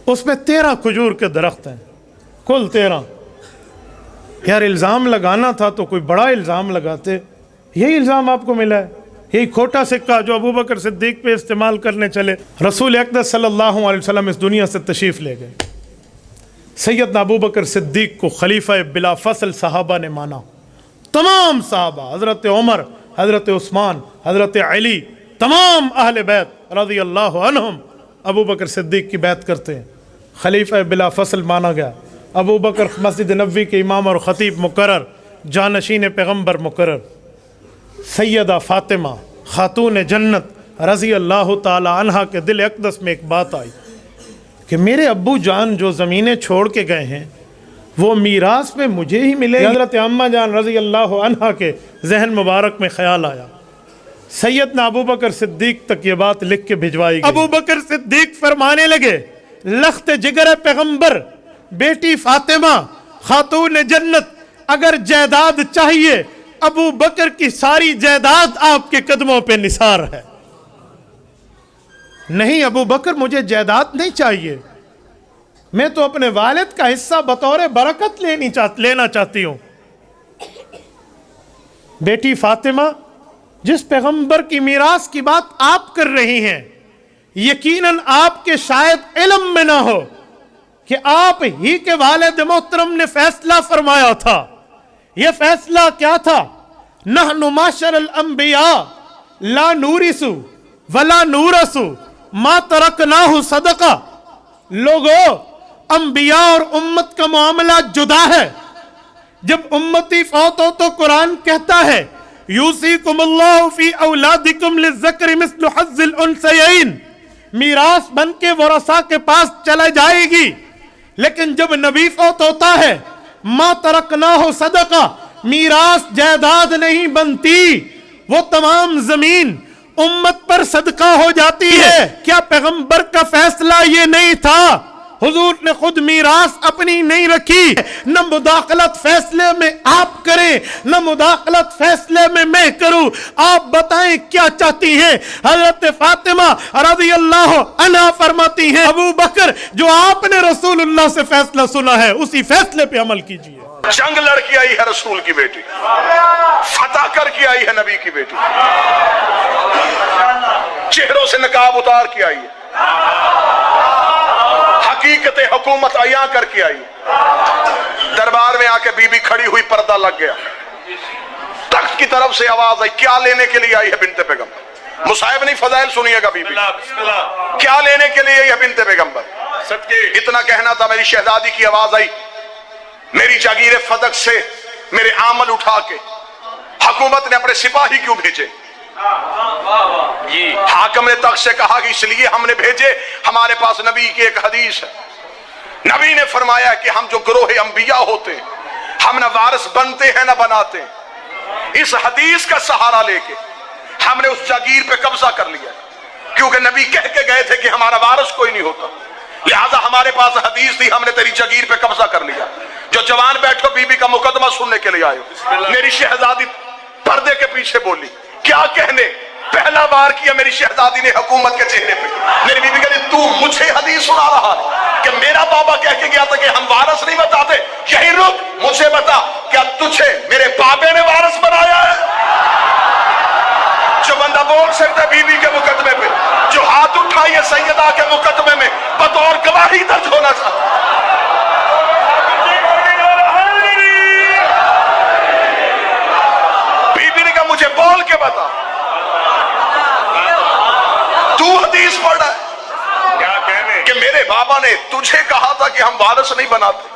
اس میں 13 کھجور کے درخت ہیں، کل 13۔ یار الزام لگانا تھا تو کوئی بڑا الزام لگاتے، یہی الزام آپ کو ملا ہے، یہی کھوٹا سکہ جو ابو بکر صدیق پہ استعمال کرنے چلے۔ رسول اقدس صلی اللہ علیہ وسلم اس دنیا سے تشریف لے گئے، سیدنا ابو بکر صدیق کو خلیفہ بلا فصل صحابہ نے مانا، تمام صحابہ، حضرت عمر، حضرت عثمان، حضرت علی، تمام اہل بیت رضی اللہ عنہم ابو بکر صدیق کی بیعت کرتے ہیں، خلیفہ بلا فصل مانا گیا۔ ابو بکر مسجد نبوی کے امام اور خطیب مقرر، جانشین پیغمبر مقرر۔ سیدہ فاطمہ خاتون جنت رضی اللہ تعالی عنہا کے دل اقدس میں ایک بات آئی کہ میرے ابو جان جو زمینیں چھوڑ کے گئے ہیں وہ میراث میں مجھے ہی ملے۔ حضرت اماں جان رضی اللہ عنہا کے ذہن مبارک میں خیال آیا، سیدنا ابو بکر صدیق تک یہ بات لکھ کے بھجوائی گئی۔ ابو بکر صدیق فرمانے لگے، لخت جگر پیغمبر بیٹی فاطمہ خاتون جنت، اگر جائیداد چاہیے ابو بکر کی ساری جائیداد آپ کے قدموں پہ نثار ہے۔ نہیں ابو بکر مجھے جائیداد نہیں چاہیے، میں تو اپنے والد کا حصہ بطور برکت لینا چاہتی ہوں۔ بیٹی فاطمہ، جس پیغمبر کی میراث کی بات آپ کر رہی ہیں، یقیناً آپ کے شاید علم میں نہ ہو کہ آپ ہی کے والد محترم نے فیصلہ فرمایا تھا۔ یہ فیصلہ کیا تھا؟ نحن معاشر الانبیاء لا نورث ولا نورث ما ترکناہ صدقہ۔ لوگوں، انبیاء اور امت کا معاملہ جدا ہے۔ جب امتی فوت ہو تو قرآن کہتا ہے یوصیکم اللہ فی اولادکم للذکر مثل حظ الانثیین، میراث بن کے ورثاء کے پاس چلا جائے گی۔ لیکن جب نبی فوت ہوتا ہے ما ترکناہ صدقہ، میراث جائیداد نہیں بنتی، وہ تمام زمین امت پر صدقہ ہو جاتی ہے۔ کیا پیغمبر کا فیصلہ یہ نہیں تھا؟ حضور نے خود میراث اپنی نہیں رکھی، نہ مداخلت فیصلے میں آپ کریں نہ مداخلت فیصلے میں میں کروں۔ آپ بتائیں کیا چاہتی ہیں؟ حضرت فاطمہ رضی اللہ عنہا فرماتی ہیں ابو بکر، جو آپ نے رسول اللہ سے فیصلہ سنا ہے اسی فیصلے پہ عمل کیجئے۔ جنگ لڑ کے آئی ہے رسول کی بیٹی، فتح کر کے آئی ہے نبی کی بیٹی، چہروں سے نقاب اتار کے آئی ہے، حقیقت حکومت عیاں کر کے آئی۔ دربار میں آ کے بی بی کھڑی ہوئی، پردہ لگ گیا، تخت کی طرف سے آواز آئی، کیا لینے کے لیے آئی ہے بنت پیغمبر؟ مصائب نہیں، فضائل سنیے گا بی بی، کیا لینے کے لیے آئی ہے بنت پیغمبر؟ اتنا کہنا تھا، میری شہزادی کی آواز آئی، میری جاگیر فدق سے میرے آمل اٹھا کے حکومت نے اپنے سپاہی کیوں بھیجے؟ حاکم نے تخت سے کہا کہ اس لیے ہم نے بھیجے، ہمارے پاس نبی کی ایک حدیث ہے، نبی نے فرمایا کہ ہم جو گروہ انبیاء ہوتے ہیں ہم نہ وارث بنتے ہیں نہ بناتے ہیں۔ اس حدیث کا سہارا لے کے ہم نے اس جاگیر پہ قبضہ کر لیا، کیونکہ نبی کہہ کے گئے تھے کہ ہمارا وارث کوئی نہیں ہوتا، لہذا ہمارے پاس حدیث تھی، ہم نے تیری جاگیر پہ قبضہ کر لیا۔ جو جوان بیٹھو بی بی کا مقدمہ سننے کے لیے آئے ہو۔ میری شہزادی پردے کے پیچھے بولی، کیا کہنے؟ پہلا بار کیا میری شہزادی نے حکومت کے چہرے پہ۔ میری بی بی کہتی تو مجھے حدیث سنا رہا ہے کہ میرا بابا کہہ کے گیا تھا کہ ہم وارث نہیں بتاتے، یہی رک، مجھے بتا کیا تجھے میرے بابے نے وارث بنایا ہے؟ جو بندہ بول سکتا ہے بی بی کے مقدمے پہ، جو ہاتھ اٹھائیے سیدہ کے مقدمے میں بطور گواہی درج ہونا چاہتا۔ مجھے بول کے بتا، تو حدیث پڑھ رہا ہے کیا کہنے کہ میرے بابا نے تجھے کہا تھا کہ ہم وارث نہیں بناتے؟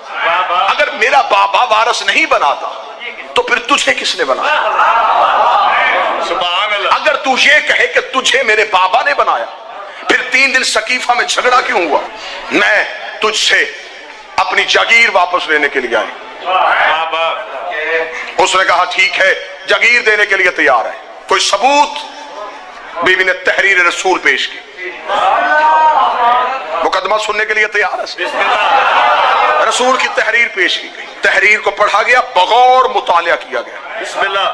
اگر میرا بابا وارث نہیں بناتا تو پھر تجھے کس نے بنایا؟ سبحان اللہ۔ اگر تو یہ کہے کہ تجھے میرے بابا نے بنایا، پھر 3 دن سقیفہ میں جھگڑا کیوں ہوا؟ میں تجھ سے اپنی جاگیر واپس لینے کے لیے آئی۔ اس نے کہا ٹھیک ہے، جاگیر دینے کے لیے تیار ہے، کوئی ثبوت؟ بی بی نے تحریر رسول پیش کی، مقدمہ سننے کے لیے تیار ہے، رسول کی تحریر پیش کی گئی، تحریر کو پڑھا گیا، بغور مطالعہ کیا گیا۔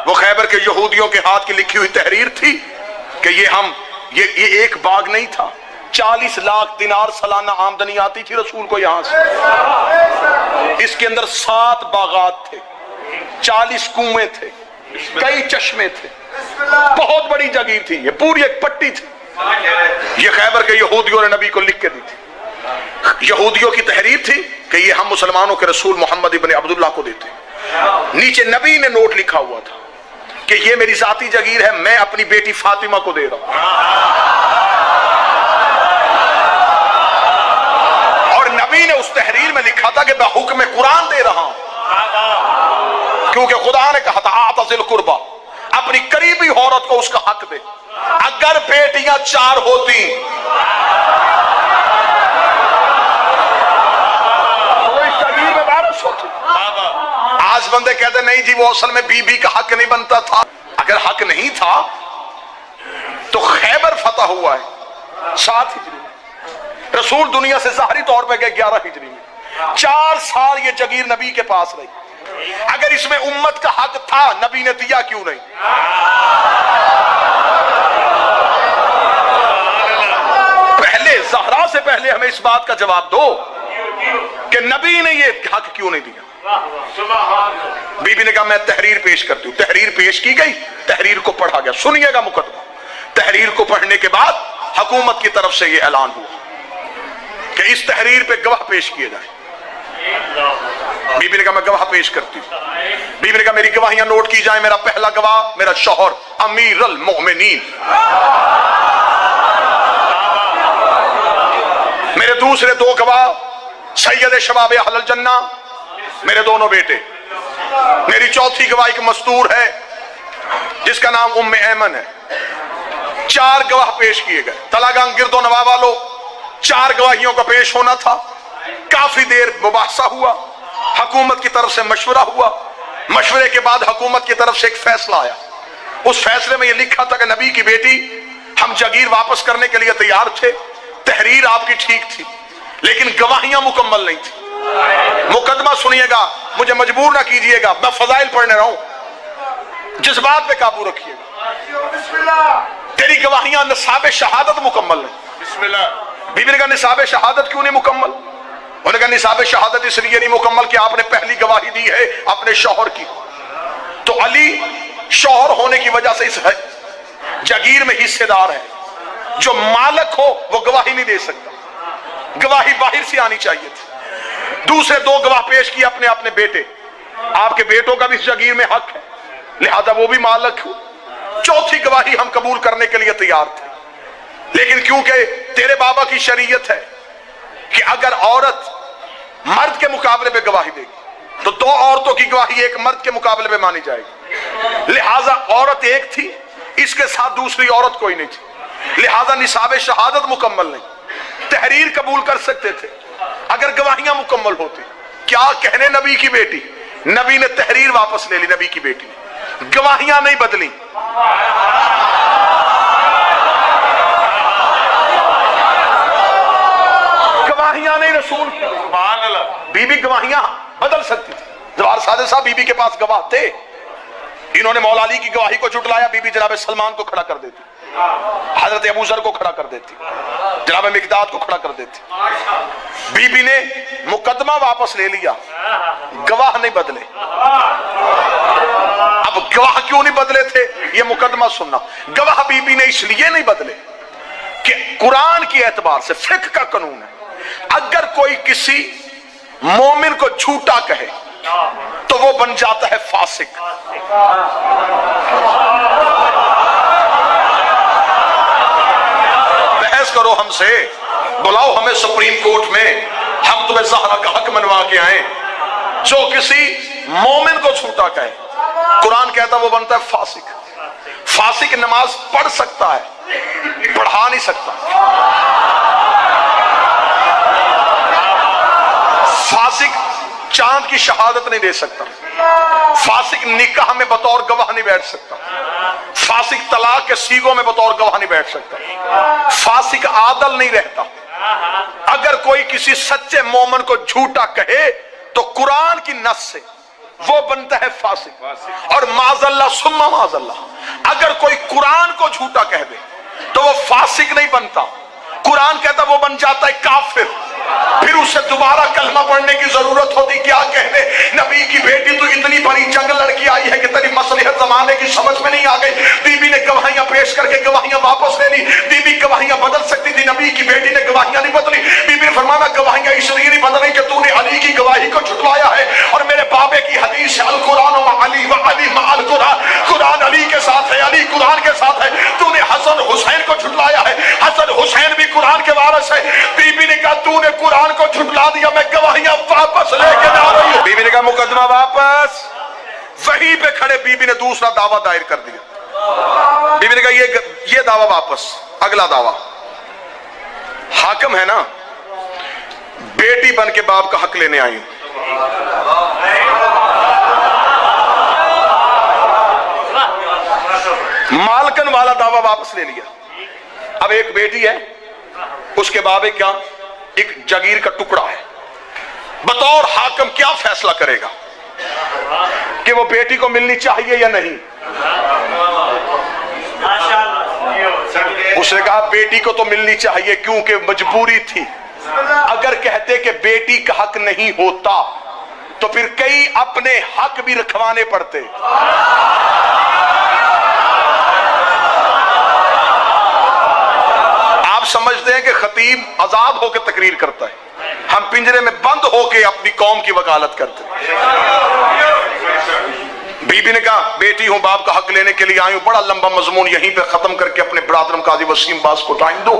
وہ خیبر کے یہودیوں کے ہاتھ کی لکھی ہوئی تحریر تھی کہ یہ ایک باغ نہیں تھا، 40 لاکھ دینار سالانہ آمدنی آتی تھی رسول کو یہاں سے. اس کے اندر 7 باغات تھے، 40 کنویں تھے، کئی چشمے تھے، بہت بڑی جگیر تھی، یہ پوری ایک پٹی تھی. یہ خیبر کے یہودیوں نے نبی کو لکھ کے دی تھی. یہودیوں کی تحریر تھی کہ یہ ہم مسلمانوں کے رسول محمد ابن عبداللہ کو دیتے. نیچے نبی نے نوٹ لکھا ہوا تھا کہ یہ میری ذاتی جگیر ہے، میں اپنی بیٹی فاطمہ کو دے رہا ہوں. اور نبی نے اس تحریر میں لکھا تھا کہ میں حکم قرآن دے رہا ہوں، کیونکہ خدا نے کہا تھا آت ذی القربی، اپنی قریبی عورت کو اس کا حق دے. اگر بیٹیاں 4 ہوتی تو اس جگیر میں وارث ہوتی. آج بندے کہتے نہیں جی وہ اصل میں بی بی کا حق نہیں بنتا تھا. اگر حق نہیں تھا تو خیبر فتح ہوا ہے 7 ہجری میں، رسول دنیا سے ظاہری طور پہ گئے 11 ہجری میں. 4 سال یہ جگیر نبی کے پاس رہی. اگر اس میں امت کا حق تھا نبی نے دیا کیوں نہیں؟ پہلے زہرا سے پہلے ہمیں اس بات کا جواب دو کہ نبی نے یہ حق کیوں نہیں دیا. بی بی نے کہا میں تحریر پیش کرتی ہوں. تحریر پیش کی گئی، تحریر کو پڑھا گیا. سنیے گا مقدمہ. تحریر کو پڑھنے کے بعد حکومت کی طرف سے یہ اعلان ہوا کہ اس تحریر پہ گواہ پیش کیے جائیں. بی بی نے کہا میں گواہ پیش کرتی ہوں. بی بی نے کہا میری گواہیاں نوٹ کی جائیں. میرا پہلا گواہ میرا شوہر امیر المؤمنین، میرے دوسرے 2 گواہ سید شباب اہل الجنہ، میرے دونوں بیٹے. میری چوتھی گواہ ایک مستور ہے جس کا نام ام ایمن ہے. 4 گواہ پیش کیے گئے. تلاگان گرد و نواح والوں 4 گواہیوں کا پیش ہونا تھا. کافی دیر مباحثہ ہوا، حکومت کی طرف سے مشورہ ہوا. مشورے کے بعد حکومت کی طرف سے ایک فیصلہ آیا. اس فیصلے میں یہ لکھا تھا کہ نبی کی بیٹی ہم جگیر واپس کرنے کے لیے تیار تھے. تحریر آپ کی ٹھیک تھی لیکن گواہیاں مکمل نہیں تھی. مقدمہ سنیے گا، مجھے مجبور نہ کیجئے گا، میں فضائل پڑھنے رہا ہوں. جذبات پہ قابو رکھیے گا. تیری گواہیاں نصاب شہادت مکمل نہیں. بسم اللہ. بی بی نے کہا نصاب شہادت کیوں نہیں مکمل؟ انہوں نے کہا نصاب شہادت اس لیے نہیں مکمل کہ آپ نے پہلی گواہی دی ہے اپنے شوہر کی، تو علی شوہر ہونے کی وجہ سے اس جگیر میں حصے دار ہے. جو مالک ہو وہ گواہی نہیں دے سکتا، گواہی باہر سے آنی چاہیے تھی. دوسرے 2 گواہ پیش کیے اپنے بیٹے. آپ کے بیٹوں کا بھی اس جگیر میں حق ہے لہذا وہ بھی مالک ہو. چوتھی گواہی ہم قبول کرنے کے لیے تیار تھے لیکن کیونکہ تیرے بابا کی شریعت ہے کہ اگر عورت مرد کے مقابلے پہ گواہی دے گی تو 2 عورتوں کی گواہی ایک مرد کے مقابلے پہ مانی جائے گی. لہذا عورت ایک تھی، اس کے ساتھ دوسری عورت کوئی نہیں تھی، لہذا نصاب شہادت مکمل نہیں. تحریر قبول کر سکتے تھے اگر گواہیاں مکمل ہوتی. کیا کہنے نبی کی بیٹی، نبی نے تحریر واپس لے لی. نبی کی بیٹی نے گواہیاں نہیں بدلی. گواہیاں نہیں رسول. بی بی گواہیاں بدل سکتی تھی. جوار صادق صاحب بی بی کے پاس گواہ تھے. انہوں نے مولا علی کی گواہی کو جھٹلایا، بی بی جناب سلمان کو کھڑا کر دیتی، حضرت ابو ذر کو کھڑا کر دیتی، جناب مقداد کو کھڑا کر دیتی. بی بی نے مقدمہ واپس لے لیا، گواہ نہیں بدلے. اب گواہ کیوں نہیں بدلے تھے یہ مقدمہ سننا. گواہ بی بی نے اس لیے نہیں بدلے کہ قرآن کی اعتبار سے فقہ کا قانون ہے اگر کوئی کسی مومن کو جھوٹا کہے تو وہ بن جاتا ہے فاسق. بحث کرو ہم سے، بلاؤ ہمیں سپریم کورٹ میں، ہم تمہیں زہرا کا حق منوا کے آئیں. جو کسی مومن کو جھوٹا کہے قرآن کہتا وہ بنتا ہے فاسق. فاسق نماز پڑھ سکتا ہے، پڑھا نہیں سکتا. فاسق چاند کی شہادت نہیں دے سکتا. فاسق نکاح میں بطور گواہ نہیں بیٹھ سکتا. فاسق طلاق کے سیغوں میں بطور گواہ نہیں بیٹھ سکتا. فاسق عادل نہیں رہتا. اگر کوئی کسی سچے مومن کو جھوٹا کہے تو قرآن کی نص سے وہ بنتا ہے فاسق. اور معاذ اللہ ثم معاذ اللہ اگر کوئی قرآن کو جھوٹا کہہ دے تو وہ فاسق نہیں بنتا. कुरान कहता वो बन जाता है काफिर, फिर उससे दोबारा कलमा पढ़ने की जरूरत होती। क्या कहने, नबी की बेटी तो इतनी बड़ी जंग लड़की आई है कि तेरी मसलहत जमाने की समझ में नहीं आ गई। बीबी ने गवाहियां पेश करके गवाहियां वापस ले ली। बीबी गवाहियां बदल सकती थी, नबी की बेटी ने गवाहियां नहीं बदली। बीबी ने फरमाया गवाहियां इसलिए नहीं बदली कि तूने अली की गवाही को झुटलाया है, और मेरे बाबे की हदीस है अल कुरान व अली व अली मअल कुरान, कुरान अली के साथ है, अली कुरान के साथ है। तूने हसन हुसैन को झुटलाया है, हसन हुसैन भी कुरान के वारिस है। बीबी ने कहा तूने कुरान को झुटला दिया, मैं गवाहियां वापस लेके जा रही हूं। बीबी ने कहा मुकदमा वापस। वहीं पे खड़े बीबी ने दूसरा दावा दायर कर दिया। बीबी ने कहा ये दावा वापस। अगला दावा, हाकिम है ना, बेटी बन के बाप का हक लेने आई हूं। मालकन वाला दावा वापस ले लिया। अब एक बेटी है, उसके बाबे क्या एक जगीर का टुकड़ा है। बतौर हाकिम क्या फैसला करेगा कि वो बेटी को मिलनी चाहिए या नहीं? उसने कहा बेटी को तो मिलनी चाहिए क्योंकि मजबूरी थी। अगर कहते कि बेटी का हक नहीं होता तो फिर कई अपने हक भी रखवाने पड़ते। आप समझते हैं कि खतीब आजाद होकर तकरीर करता है, हम पिंजरे में बंद होकर अपनी कौम की वकालत करते हैं। बीबी ने कहा बेटी हूं, बाप का हक लेने के लिए आई हूं। बड़ा लंबा मजमून यहीं पे खत्म करके अपने ब्रादरम काजी वसीम बास को टाइम दो।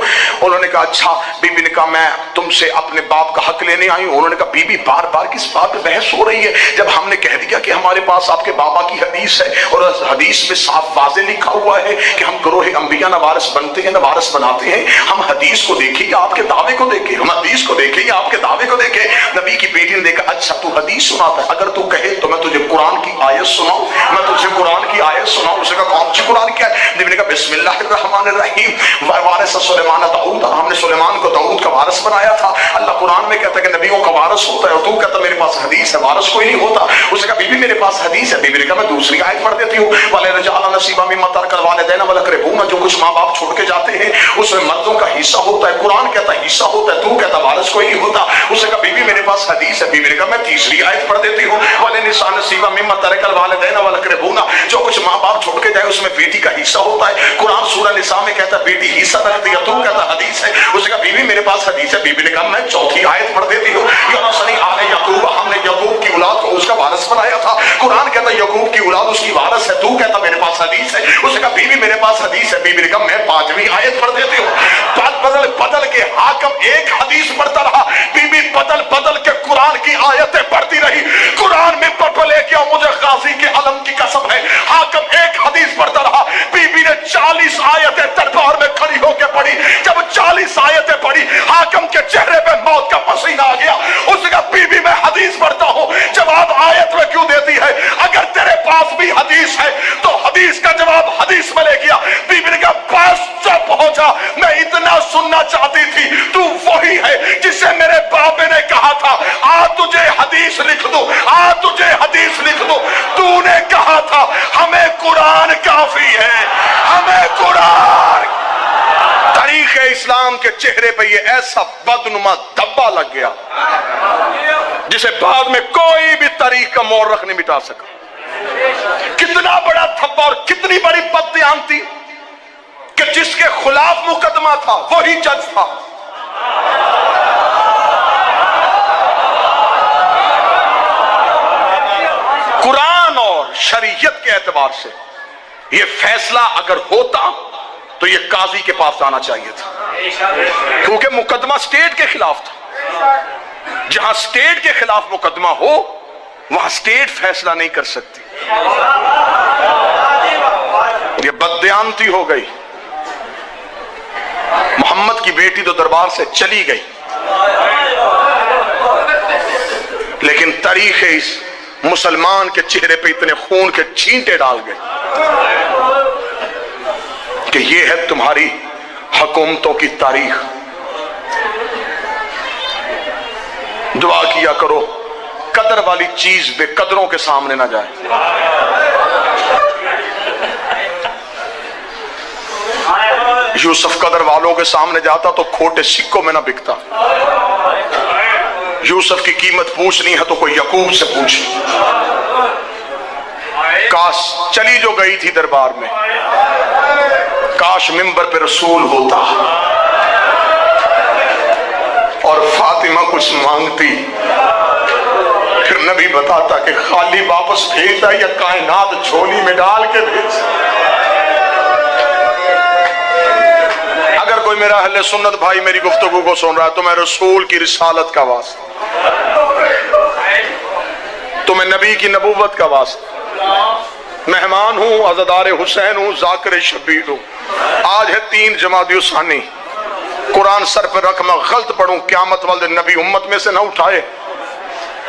उन्होंने कहा अच्छा। बीबी ने कहा मैं तुमसे अपने बाप का हक लेने आई हूं। उन्होंने कहा बीबी बार बार किस बात पे बहस हो रही है, जब हमने कह दिया कि हमारे पास आपके बाबा की हदीस है और हदीस में साफ वाज़े लिखा हुआ है कि हम ग्रोह अंबिया न वारिस बनते हैं न वारिस बनाते हैं। हम हदीस को देखें या आपके दावे को देखें, हम हदीस को देखें या आपके दावे को देखें। नबी की बेटी ने देखा अच्छा तू हदीस सुनाता है, अगर तू कहे तो मैं तुझे कुरान की आयत सुनाऊं, मैं तुझे कुरान की आयत सुनाऊं। उसने कहा कौन सी कुरान की आयत? नबी ने कहा बिस्मिल्लाहिर्रहमानिर्रहीम वारिस सुलेमान दाऊद, हमने सुलेमान को दाऊद का वारिस बनाया था। अल्लाह कुरान में कहता है कि नबियों का वारिस होता है और तू कहता मेरे पास हदीस है, वारिस कोई नहीं होता। उसने कहा बीबी मेरे पास हदीस है। बीबी ने कहा मैं दूसरी आयत पढ़ देती हूँ, वाले रजाला नसीबा मिम्मा तरकल वालिदैन व अक़रबून, जो कुछ माँ बाप छोड़ के जाते हैं उसमें मर्दों का हिस्सा होता है। कुरान कहता है हिस्सा होता है, तू कहता वारिस कोई नहीं होता। उसने कहा बीबी मेरे पास हदीस है। बीबी ने कहा मैं तीसरी आयत पढ़ देती हूँ, वाले निसा नसीबा मिम्मा तरकल वालिदैन व अक़रबून, जो कुछ माँ बाप छोड़ के जाए उसमें बेटी का हिस्सा होता है। कुरान सूरह निसा में कहता है बेटी हिस्सा रखती है, तू कहता हदीस है। उसने कहा बीबी मेरे पास हदीस है। बीबी ने कहा मैं चौथी आयत पढ़ देती हूँ, याकूब, हमने याकूब की औलाद को उसका वारिस बनाया था। कुरान कहता है याकूब की औलाद उसकी वारिस है, तू कहता मेरे पास हदीस है। उसने कहा बीबी मेरे पास हदीस है। बीबी ने कहा मैं पांचवी आयत पढ़ देती हूँ। बदल बदल के हाकिम एक हदीस पढ़ता रहा, बीबी बदल बदल के कुरान की आयतें पढ़ती रही। कुरान में पढ़ लेके आओ, मुझे गाजी के अलम की कसम है। हाकिम एक हदीस पढ़ता रहा, बीबी ने 40 आयतें दरबार में खड़ी होकर पढ़ी। जब 40 आयतें पढ़ी, हाकिम के चेहरे पे मौत का पसीना आ गया। उसने कहा बीबी मैं हदीस पढ़ता हूं, जवाब आयत में क्यों देती है? अगर तेरे पास भी हदीस है तो हदीस का जवाब हदीस में ले गया। बीबी ने कहा बस चुप हो जा, मैं इतना सुनना चाहती थी, तू वही है जिसे मेरे बाबे ने कहा था आ तुझे हदीस लिख दूं, आ तुझे हदीस लिख दूं। तूने कहा था हमें कुरान काफी है, हमें कुरान। तारीख़ इस्लाम के चेहरे पे ये ऐसा बदनुमा धब्बा लग गया जिसे बाद में कोई भी तारीख का मौरख नहीं मिटा सका। कितना बड़ा धब्बा और कितनी बड़ी बददियानती कि जिसके खिलाफ मुकदमा था वही जज था। कुरान और शरीयत के एतबार से यह फैसला अगर होता तो यह काजी के पास जाना चाहिए था, क्योंकि मुकदमा स्टेट के खिलाफ था। जहां स्टेट के खिलाफ मुकदमा हो वहां स्टेट फैसला नहीं कर सकती। यह बददियानती हो गई। मोहम्मद की बेटी तो दरबार से चली गई, लेकिन तारीख इस मुसलमान के चेहरे पे इतने खून के छींटे डाल गए कि ये है तुम्हारी हुकूमतों की तारीख। दुआ किया करो कदर वाली चीज बेकदरों के सामने ना जाए। यूसुफ कदर वालों के सामने जाता तो खोटे सिक्कों में ना बिकता। यूसुफ की कीमत पूछनी है तो कोई यकूब से पूछे। काश चली जो गई थी दरबार में, काश मिंबर पे रसूल होता और फातिमा कुछ मांगती, फिर नबी बताता कि खाली वापस भेजता या कायनात झोली में डाल के भेज। अगर कोई मेरा अहले सुन्नत भाई मेरी गुफ्तगू को सुन रहा है तो मैं रसूल की रिसालत का वास्ता, तो मैं नबी की नबूवत का वास्ता, मेहमान हूं, अज़ादार हुसैन हूं, ज़ाकिर शबीर हूं। आज है 3 जमादी सानी, कुरान सर पर रख मैं गलत पढ़ूं, क़यामत वाले नबी उम्मत में से ना उठाए,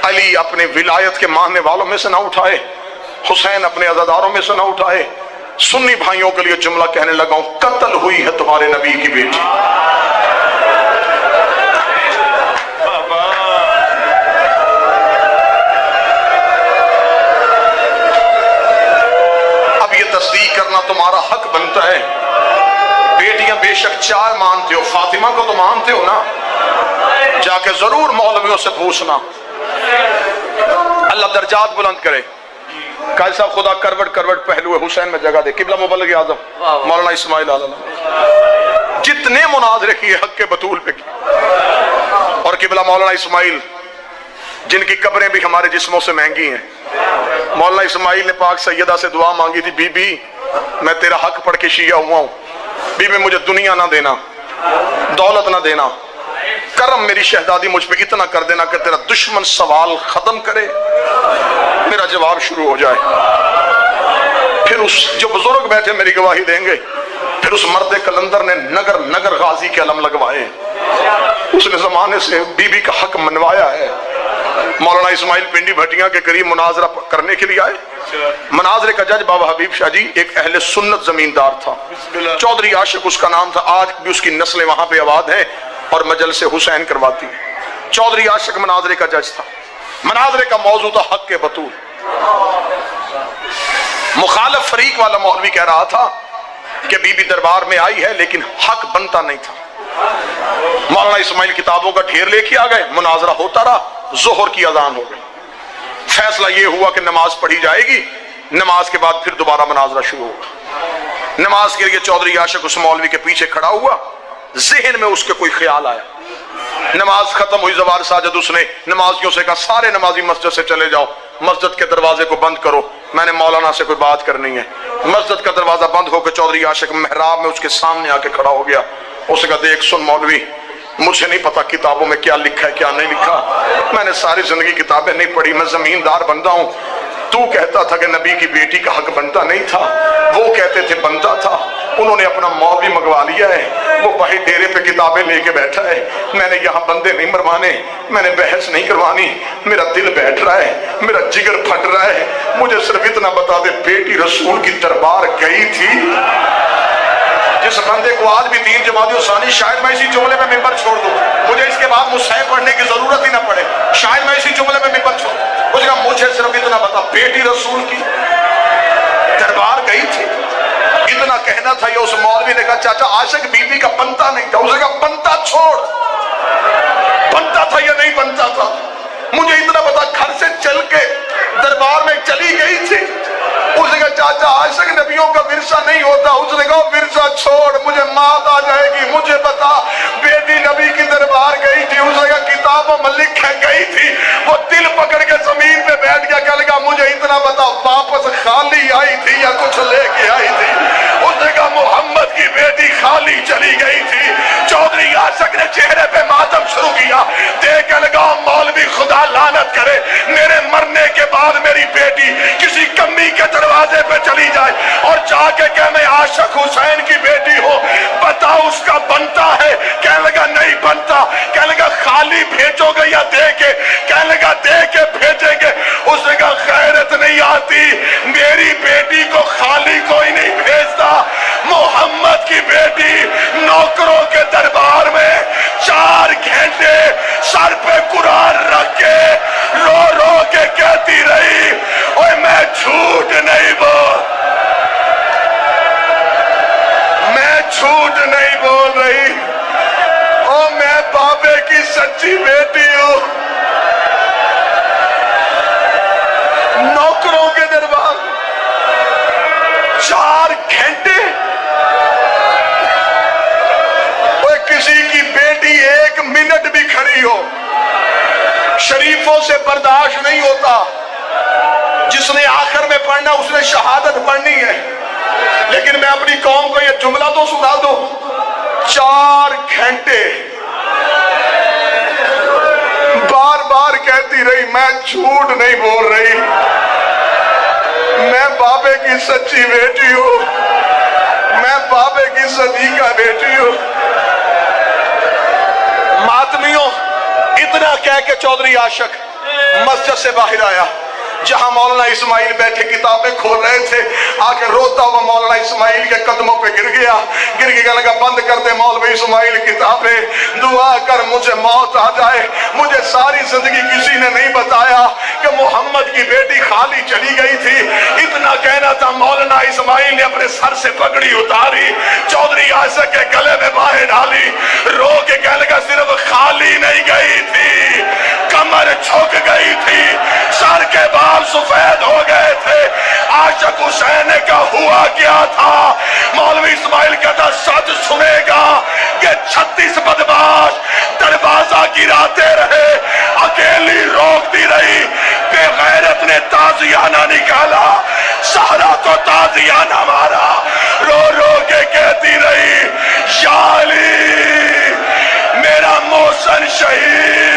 अली अपने विलायत के मानने वालों में से ना उठाए, हुसैन अपने अज़ादारों में से ना उठाए। सुन्नी भाइयों के लिए जुमला कहने लगा हूं, कत्ल हुई है तुम्हारे नबी की बेटी। अब ये तस्दीक करना तुम्हारा हक बनता है। बेटियां बेशक 4 मानते हो, फातिमा को तो मानते हो ना, जाके जरूर मौलवियों से पूछना। अल्लाह दर्जात बुलंद करे। काजी साहब खुदा करवट करवट पहलू हुसैन में जगह दे। किबला मुबल्लिग आज़म मौलाना इस्माइल आला जितने मुनाजरे किए हक के बतूल पे किए, और किबला मौलाना इस्माइल जिनकी कब्रें भी हमारे जिस्मों से महंगी हैं। मौलाना इस्माइल ने पाक सैयदा से दुआ मांगी थी, बीबी मैं तेरा हक पढ़ के शिया हुआ हूं, बीबी मुझे दुनिया ना देना, दौलत ना देना, करम मेरी शहजादी मुझ पे इतना कर देना कि तेरा दुश्मन सवाल खत्म करे, मेरा जवाब शुरू हो जाए। फिर उस जो बुजुर्ग बैठे मेरी गवाही देंगे, फिर उस मर्द कलंदर ने नगर नगर गाजी के अलम लगवाए, उसने जमाने से बीबी का हक मनवाया है। मौलाना इस्माइल पिंडी भटिया के करीब मुनाजरा करने के लिए आए। मनाजरे का जज बाबा हबीब शाह जी एक अहले सुन्नत जमींदार था, चौधरी आशिक उसका नाम था। आज भी उसकी नस्लें वहां पे आबाद है और मजलिस हुसैन करवाती है। चौधरी आशिक मनाजरे का जज था। मनाजरे का मौजू था हक के बतूल। मुखालिफ फरीक वाला मौलवी कह रहा था कि बीबी दरबार में आई है लेकिन हक बनता नहीं था। मौलाना इस्माइल किताबों का ढेर लेके आ गए, मुनाजरा होता रहा, जोहर की अजान हो गई। फैसला यह हुआ कि नमाज पढ़ी जाएगी, नमाज के बाद फिर दोबारा मुनाजरा शुरू होगा। नमाज के लिए चौधरी आशिक उस मौलवी के पीछे खड़ा हुआ। जहन में उसके कोई ख्याल आया, नमाज खत्म हुई, जवार साजद उसने नमाजियों से कहा सारे नमाजी मस्जिद से चले जाओ, मस्जिद के दरवाजे को बंद करो, मैंने मौलाना से कोई बात करनी है। मस्जिद का दरवाजा बंद होकर चौधरी आशिक मेहराब में उसके सामने आके खड़ा हो गया। उसने कहा देख सुन मौलवी, मुझे नहीं पता किताबों में क्या लिखा है क्या नहीं लिखा, मैंने सारी जिंदगी किताबें नहीं पढ़ी, मैं जमींदार बंदा हूं। तू कहता था कि नबी की बेटी का हक बनता नहीं था, वो कहते थे बनता था, उन्होंने अपना मौलवी मंगवा लिया है, वो भाई डेरे पे किताबें लेके बैठा है। मैंने यहाँ बंदे नहीं मरवाने, मैंने बहस नहीं करवानी, मेरा दिल बैठ रहा है, मेरा जिगर फट रहा है। मुझे सिर्फ इतना बता दे, बेटी रसूल की दरबार गई थी? जिस बंदे को आज भी 3 जमाती सानी, शायद मैं इसी जुमले में मिंबर छोड़ दूं, मुझे इसके बाद मुस्हफ पढ़ने की जरूरत ही ना पड़े, शायद मैं इसी जुमले में मिंबर छोड़ दूं। उसका मुझे सिर्फ इतना बता, बेटी रसूल की दरबार गई थी, इतना कहना था। ये उस मौलवी ने कहा चाचा आशिक बीबी का बनता नहीं था। उसने कहा बनता छोड़, बनता था या नहीं बनता था, मुझे इतना बता। घर से चल के दरबार में चली गई थी। उसने कहा चाचा आशिक नबियों का विरसा नहीं होता। उसने कहा विरसा छोड़, मुझे मात आ जाएगी, मुझे बता बेटी नबी की दरबार गई थी। उसने कहा किताबों में लिखा गई थी। वो दिल पकड़ के जमीन पे बैठ गया, कहने लगा मुझे इतना बता वापस खाली आई थी या कुछ लेके आई थी? उसने कहा मोहम्मद की बेटी खाली चली गई थी। चौधरी आशिक ने चेहरे पे मातम शुरू किया, देख लगा मौलवी खुदा लानत करे, मेरे मरने के बाद मेरी बेटी किसी कमी के दरवाजे पे चली जाए और जाके कहे मैं आशिक हुसैन की बेटी हो, बता उसका बनता है? कहने लगा नहीं बनता। कहने लगा खाली भेजोगे या दे के? कहने लगा दे के भेजेंगे। उसने कहा खैरत नहीं आती, मेरी बेटी को खाली कोई नहीं भेजता। मोहम्मद की बेटी नौकरों के दरबार में 4 घंटे सर पे कुरान रख के रो रो के कहती रही, ओए मैं झूठ नहीं बोल, मैं झूठ नहीं शरीफों से बर्दाश्त नहीं होता। जिसने आखिर में पढ़ना उसने शहादत पढ़नी है। लेकिन मैं अपनी कौम को यह जुमला तो सुना दूं, 4 घंटे बार बार कहती रही, मैं झूठ नहीं बोल रही, मैं बाबे की सच्ची बेटी हूं, मैं बाबे की सदीका बेटी हूं। मातमियों, इतना कह के चौधरी आशिक मस्जिद से बाहर आया। जहां मौलाना इस्माइल बैठे किताबें खोल रहे थे, आके रोता हुआ मौलाना इस्माइल के कदमों पे गिर गया। गिर के कहने लगा, बंद कर दे मौलवी इस्माइल किताबें, दुआ कर मुझे मौत आ जाए। मुझे सारी जिंदगी किसी ने नहीं बताया कि मोहम्मद की बेटी खाली चली गई थी। इतना कहना था, मौलाना इस्माइल ने अपने सर से पगड़ी उतारी, चौधरी आशिक के गले में बाहें डाली, रो के कहने लगा, सिर्फ खाली नहीं गई थी, कमर झुक गई थी, सर के बाल सफेद हो गए थे। आशिक हुसैन का हुआ क्या था? मौलवी इस्माइल कहता, सच सुनेगा कि 36 बदमाश दरवाजा गिराते रहे, अकेली रोकती रही। बेगैरत ने ताजियाना निकाला, सहरा को ताजियाना मारा, रो रो के कहती रही, या अली मेरा मोहसिन शहीद,